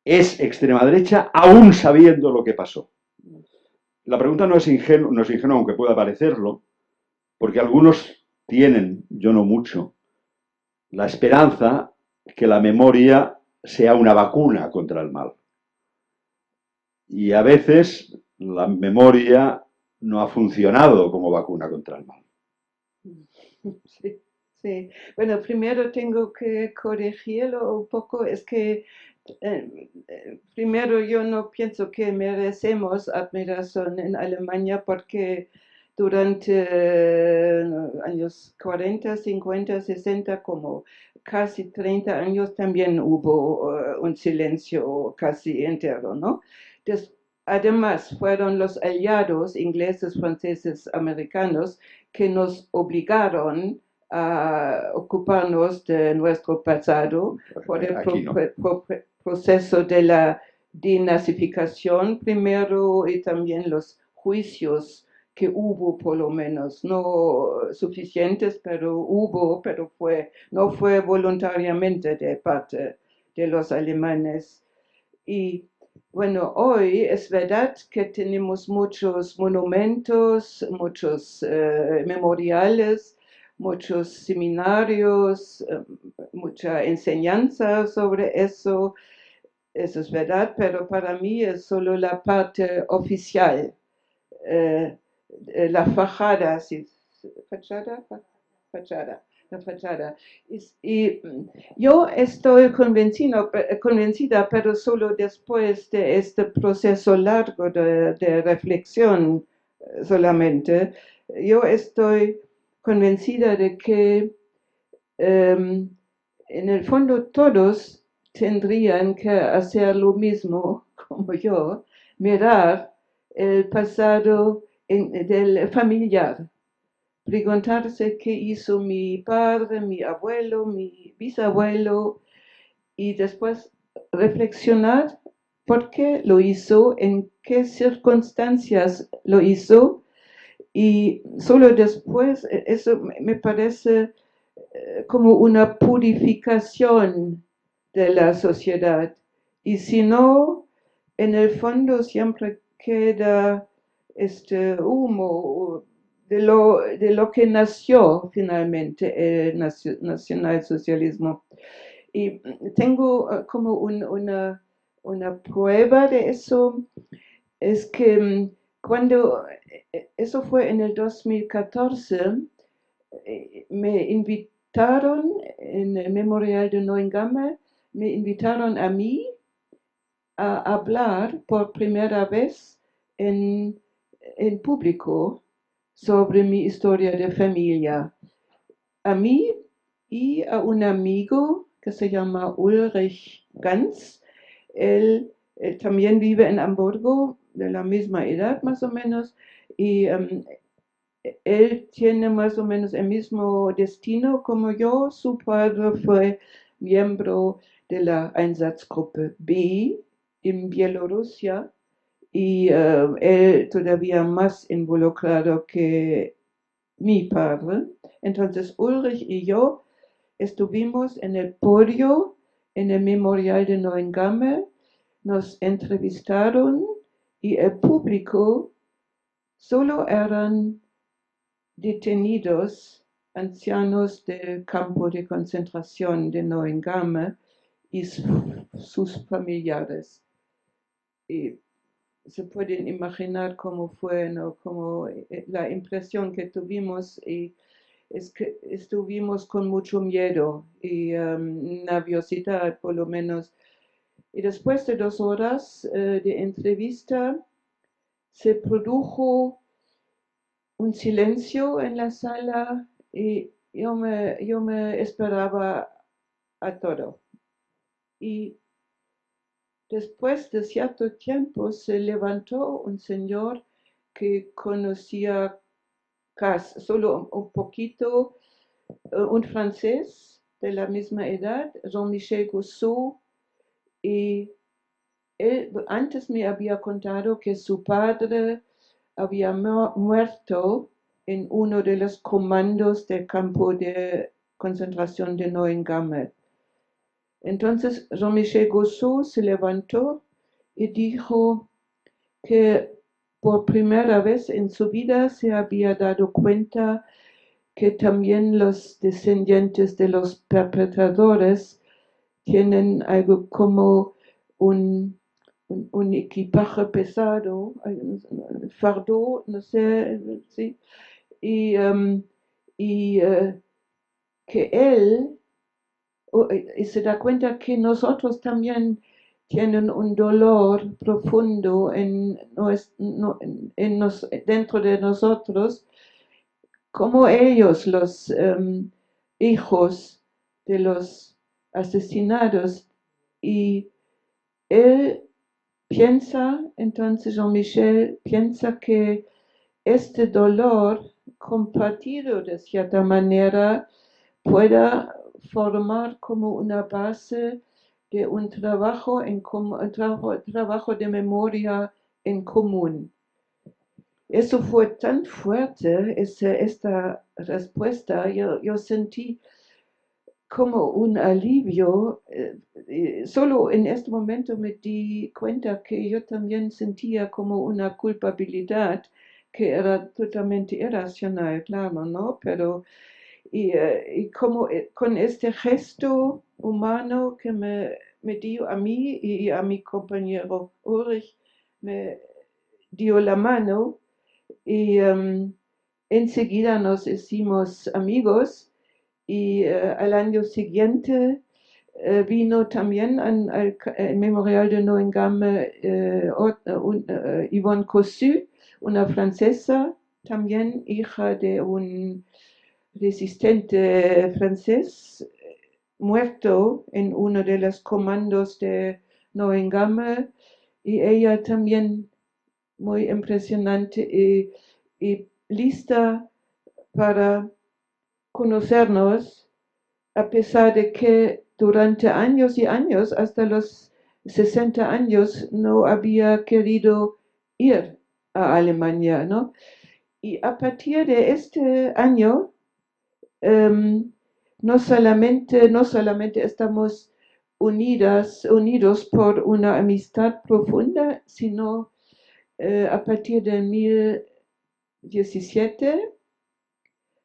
es extrema derecha aún sabiendo lo que pasó. La pregunta no es ingenua, aunque pueda parecerlo, porque algunos tienen, yo no mucho, la esperanza que la memoria sea una vacuna contra el mal. Y a veces la memoria no ha funcionado como vacuna contra el mal. Sí, sí. Bueno, primero tengo que corregirlo un poco. Es que primero yo no pienso que merecemos admiración en Alemania porque durante años 40, 50, 60, como casi 30 años también hubo un silencio casi entero, ¿no? Además, fueron los aliados ingleses, franceses, americanos que nos obligaron a ocuparnos de nuestro pasado por el proceso de la denazificación primero y también los juicios que hubo, por lo menos, no suficientes, pero hubo, pero no fue voluntariamente de parte de los alemanes. Y bueno, hoy es verdad que tenemos muchos monumentos, muchos memoriales, muchos seminarios, mucha enseñanza sobre eso. Eso es verdad, pero para mí es solo la parte oficial. Eh, la fachada, ¿sí? ¿Fachada? Fachada, la fachada. Y yo estoy convencida, pero solo después de este proceso largo de reflexión solamente, yo estoy convencida de que en el fondo todos tendrían que hacer lo mismo como yo, mirar el pasado del familiar, preguntarse qué hizo mi padre, mi abuelo, mi bisabuelo y después reflexionar por qué lo hizo, en qué circunstancias lo hizo y solo después, eso me parece como una purificación de la sociedad. Y si no, en el fondo siempre queda este humo de lo que nació finalmente el nacionalsocialismo. Y tengo como una prueba de eso, es que cuando, eso fue en el 2014, me invitaron en el Memorial de Neuengamme, me invitaron a mí a hablar por primera vez en público sobre mi historia de familia. A mí y a un amigo que se llama Ulrich Ganz. Él también vive en Hamburgo, de la misma edad más o menos, y él tiene más o menos el mismo destino como yo. Su padre fue miembro de la Einsatzgruppe B en Bielorrusia y él todavía más involucrado que mi padre. Entonces Ulrich y yo estuvimos en el podio en el Memorial de Neuengamme, nos entrevistaron y el público solo eran detenidos, ancianos del campo de concentración de Neuengamme y sus familiares. Y se pueden imaginar cómo fue, ¿no? Como la impresión que tuvimos y es que estuvimos con mucho miedo y nerviosidad por lo menos. Y después de 2 horas de entrevista se produjo un silencio en la sala y yo me esperaba a todo. Y después de cierto tiempo se levantó un señor que conocía casi solo un poquito, un francés de la misma edad, Jean-Michel Gousseau, y él antes me había contado que su padre había muerto en uno de los comandos del campo de concentración de Neuengamme. Entonces Jean-Michel Gossot se levantó y dijo que por primera vez en su vida se había dado cuenta que también los descendientes de los perpetradores tienen algo como un equipaje pesado, un fardo, no sé, ¿sí? Y que él y se da cuenta que nosotros también tienen un dolor profundo dentro de nosotros, como ellos, los hijos de los asesinados. Y él piensa, entonces Jean-Michel piensa que este dolor compartido de cierta manera pueda formar como una base de un trabajo, trabajo de memoria en común. Eso fue tan fuerte, esta respuesta, yo sentí como un alivio. Solo en este momento me di cuenta que yo también sentía como una culpabilidad que era totalmente irracional, claro, ¿no? Pero y como con este gesto humano que me dio a mí y a mi compañero Ulrich, me dio la mano y enseguida nos hicimos amigos y al año siguiente vino también al Memorial de Neuengamme Yvonne Cossu, una francesa, también hija de un resistente francés, muerto en uno de los comandos de Neuengamme, y ella también muy impresionante y lista para conocernos, a pesar de que durante años y años, hasta los 60 años, no había querido ir a Alemania, ¿no? Y a partir de este año, no solamente estamos unidos por una amistad profunda, sino a partir de 2017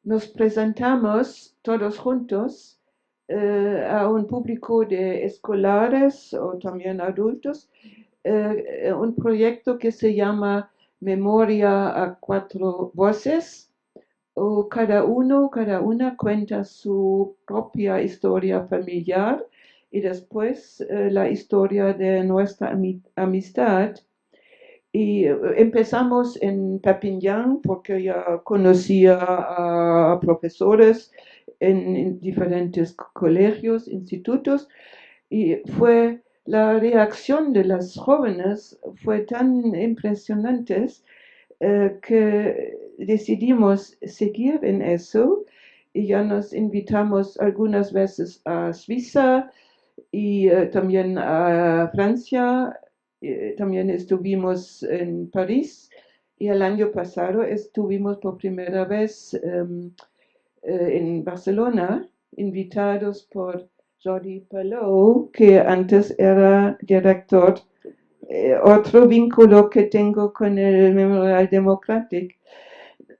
nos presentamos todos juntos a un público de escolares o también adultos, un proyecto que se llama Memoria a Cuatro Voces, o cada una cuenta su propia historia familiar y después la historia de nuestra amistad. Y empezamos en Perpignan porque ya conocía a profesores en diferentes colegios, institutos, y fue la reacción de las jóvenes fue tan impresionante que decidimos seguir en eso y ya nos invitamos algunas veces a Suiza y también a Francia, también estuvimos en París y el año pasado estuvimos por primera vez en Barcelona, invitados por Jordi Palou, que antes era director. Otro vínculo que tengo con el Memorial Democratic.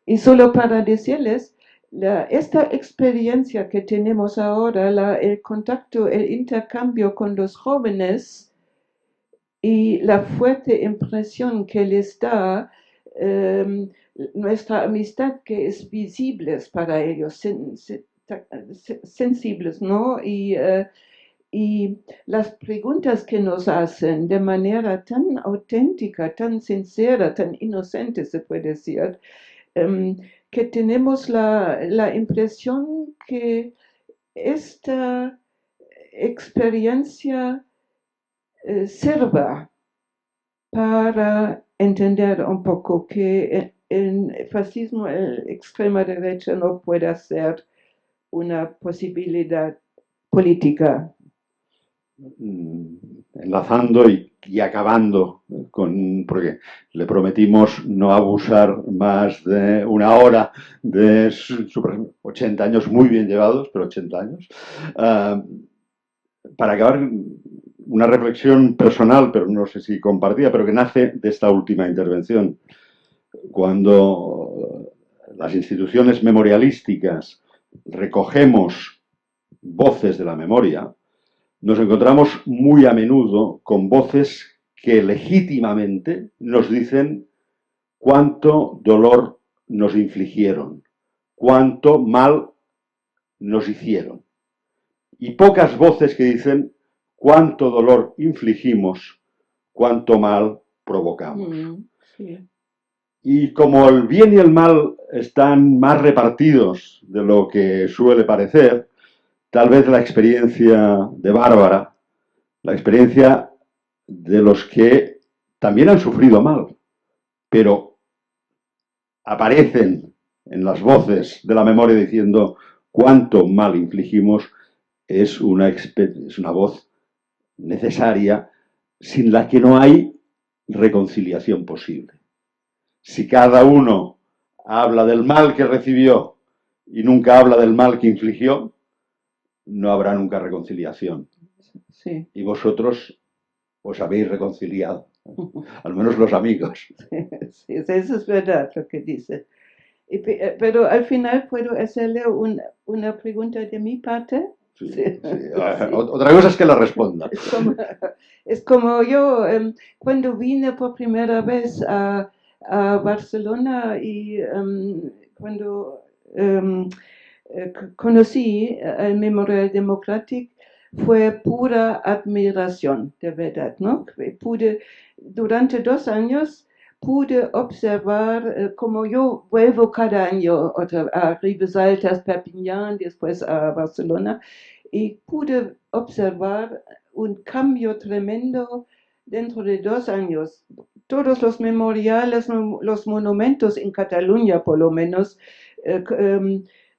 Y solo para decirles, esta experiencia que tenemos ahora, el contacto, el intercambio con los jóvenes y la fuerte impresión que les da nuestra amistad, que es visible para ellos, sensibles, ¿no? Y las preguntas que nos hacen de manera tan auténtica, tan sincera, tan inocente, se puede decir, que tenemos la impresión que esta experiencia sirva para entender un poco que el fascismo, la extrema derecha no puede ser una posibilidad política. Enlazando y y acabando porque le prometimos no abusar más de una hora de 80 años muy bien llevados, pero 80 años. Para acabar, una reflexión personal, pero no sé si compartida, pero que nace de esta última intervención. Cuando las instituciones memorialísticas recogemos voces de la memoria, nos encontramos muy a menudo con voces que legítimamente nos dicen cuánto dolor nos infligieron, cuánto mal nos hicieron. Y pocas voces que dicen cuánto dolor infligimos, cuánto mal provocamos. Sí. Y como el bien y el mal están más repartidos de lo que suele parecer, tal vez la experiencia de Bárbara, la experiencia de los que también han sufrido mal, pero aparecen en las voces de la memoria diciendo cuánto mal infligimos, es una voz necesaria sin la que no hay reconciliación posible. Si cada uno habla del mal que recibió y nunca habla del mal que infligió, no habrá nunca reconciliación. Sí. Y vosotros os habéis reconciliado, al menos los amigos. Sí, eso es verdad lo que dice. Pero al final puedo hacerle una pregunta de mi parte. Sí, Sí. sí. Otra cosa es que la responda. Es como yo, cuando vine por primera vez a Barcelona y cuando conocí el Memorial Democratic, fue pura admiración, de verdad, ¿no? Durante 2 años pude observar, como yo vuelvo cada año a Ribesaltas, Perpiñán, después a Barcelona, y pude observar un cambio tremendo dentro de 2 años. Todos los memoriales, los monumentos en Cataluña, por lo menos,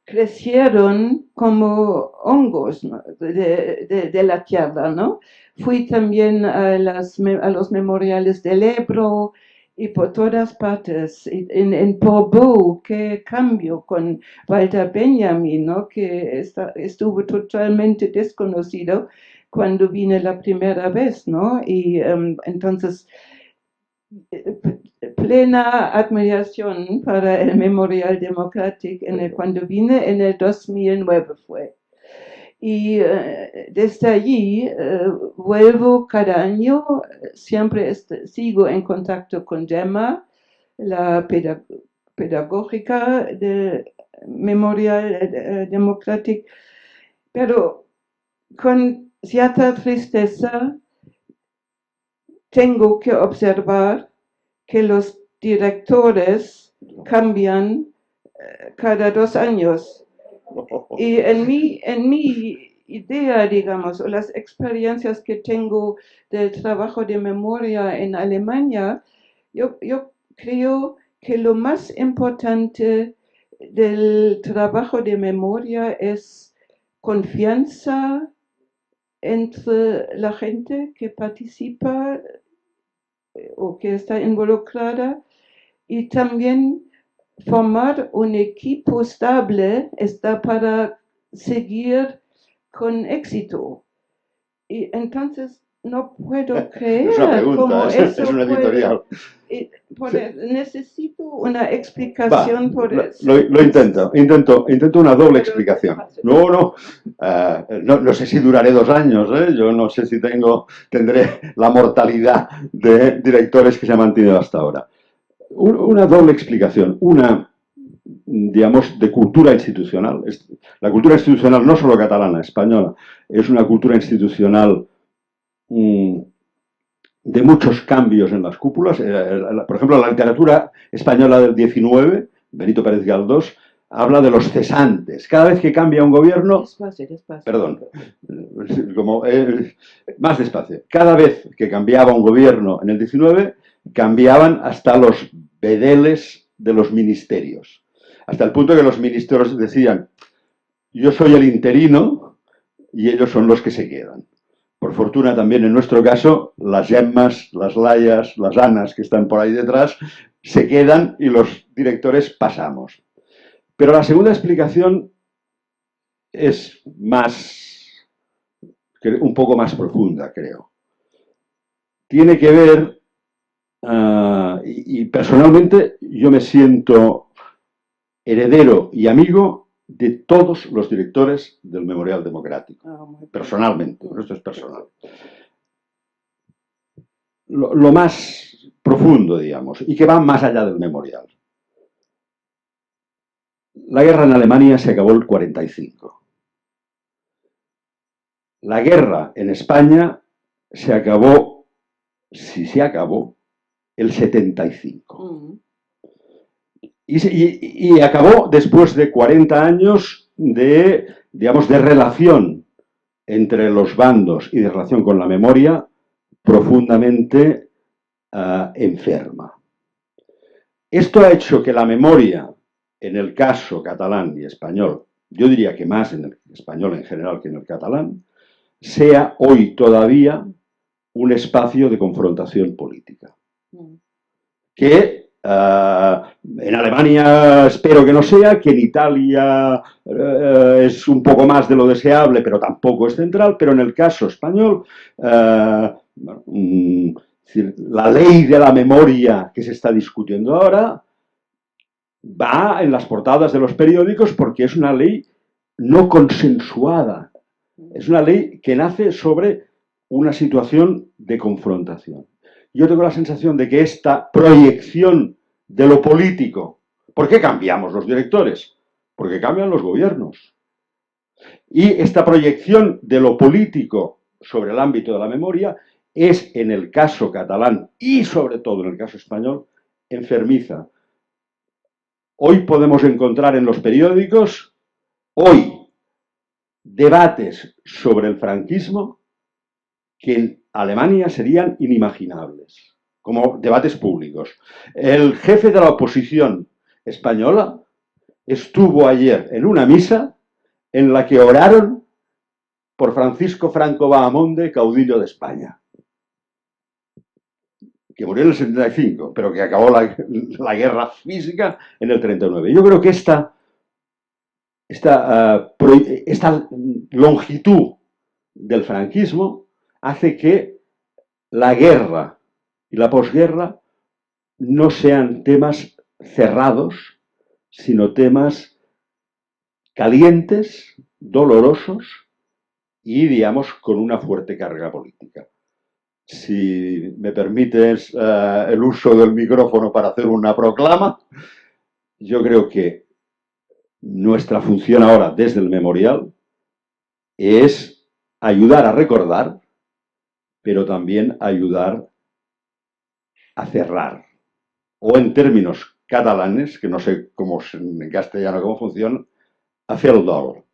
crecieron como hongos, ¿no? de la tierra, ¿no? Fui también a los memoriales del Ebro y por todas partes. En Portbou, qué cambio con Walter Benjamin, ¿no? Que estuvo totalmente desconocido cuando vine la primera vez, ¿no? Y entonces, plena admiración para el Memorial Democratic cuando vine en el 2009 fue. Y desde allí vuelvo cada año, siempre sigo en contacto con Gemma, la pedagógica del Memorial Democratic, pero con cierta tristeza tengo que observar que los directores cambian cada 2 años. Y en mi idea, digamos, o las experiencias que tengo del trabajo de memoria en Alemania, yo creo que lo más importante del trabajo de memoria es confianza entre la gente que participa o que está involucrada y también formar un equipo estable está para seguir con éxito. Y entonces no puedo creer es una pregunta, cómo es un editorial. Necesito una explicación. Lo intento una doble explicación. No sé si duraré 2 años, ¿eh? Yo no sé si tendré la mortalidad de directores que se ha mantenido hasta ahora. Una doble explicación, una, digamos, de cultura institucional. La cultura institucional, no solo catalana, española, es una cultura institucional de muchos cambios en las cúpulas. Por ejemplo, la literatura española del 19, Benito Pérez Galdós, habla de los cesantes. Cada vez que cambia un gobierno... Despacio. Perdón. Más despacio. Cada vez que cambiaba un gobierno en el 19, cambiaban hasta los bedeles de los ministerios. Hasta el punto que los ministros decían, yo soy el interino y ellos son los que se quedan. Por fortuna también en nuestro caso, las Gemmas, las Layas, las Anas que están por ahí detrás, se quedan y los directores pasamos. Pero la segunda explicación es un poco más profunda, creo. Tiene que ver, y personalmente yo me siento heredero y amigo de todos los directores del Memorial Democrático, personalmente, esto es personal. Lo más profundo, digamos, y que va más allá del Memorial. La guerra en Alemania se acabó el 45. La guerra en España se acabó, si se acabó, el 75. Y acabó después de 40 años de, digamos, de relación entre los bandos y de relación con la memoria profundamente enferma. Esto ha hecho que la memoria, en el caso catalán y español, yo diría que más en el español en general que en el catalán, sea hoy todavía un espacio de confrontación política. Que en Alemania espero que no sea, que en Italia es un poco más de lo deseable, pero tampoco es central, pero en el caso español, la ley de la memoria que se está discutiendo ahora va en las portadas de los periódicos porque es una ley no consensuada. Es una ley que nace sobre una situación de confrontación. Yo tengo la sensación de que esta proyección de lo político, ¿por qué cambiamos los directores? Porque cambian los gobiernos. Y esta proyección de lo político sobre el ámbito de la memoria es, en el caso catalán y sobre todo en el caso español, enfermiza. Hoy podemos encontrar en los periódicos, debates sobre el franquismo que en Alemania serían inimaginables, como debates públicos. El jefe de la oposición española estuvo ayer en una misa en la que oraron por Francisco Franco Bahamonde, caudillo de España, que murió en el 75, pero que acabó la guerra física en el 39. Yo creo que esta longitud del franquismo hace que la guerra y la posguerra no sean temas cerrados, sino temas calientes, dolorosos y, digamos, con una fuerte carga política. Si me permites el uso del micrófono para hacer una proclama, yo creo que nuestra función ahora desde el memorial es ayudar a recordar, pero también ayudar a cerrar. O en términos catalanes, que no sé cómo en castellano cómo funciona, hacer el dol.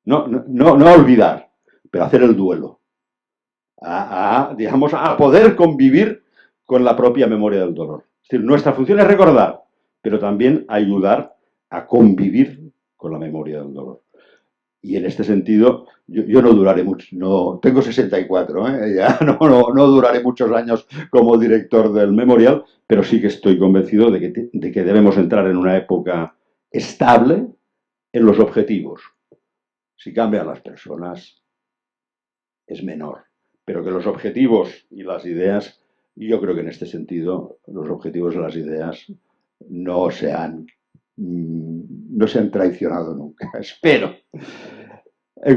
No olvidar, pero hacer el duelo. Digamos, a poder convivir con la propia memoria del dolor. Es decir, nuestra función es recordar, pero también ayudar a convivir con la memoria del dolor. Y en este sentido, yo no duraré mucho, tengo 64, ya no duraré muchos años como director del memorial, pero sí que estoy convencido de que debemos entrar en una época estable en los objetivos. Si cambian las personas, es menor, pero que los objetivos y las ideas, yo creo que en este sentido, los objetivos y las ideas no se han traicionado nunca, espero. En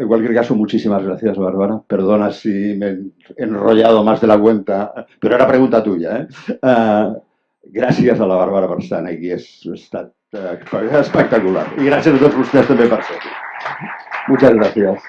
cualquier caso, muchísimas gracias, Bárbara. Perdona si me he enrollado más de la cuenta, pero era pregunta tuya. Gràcies a la Bàrbara per estar aquí, ha estat espectacular. I gràcies a tots vostès també per ser aquí. Muchas gracias.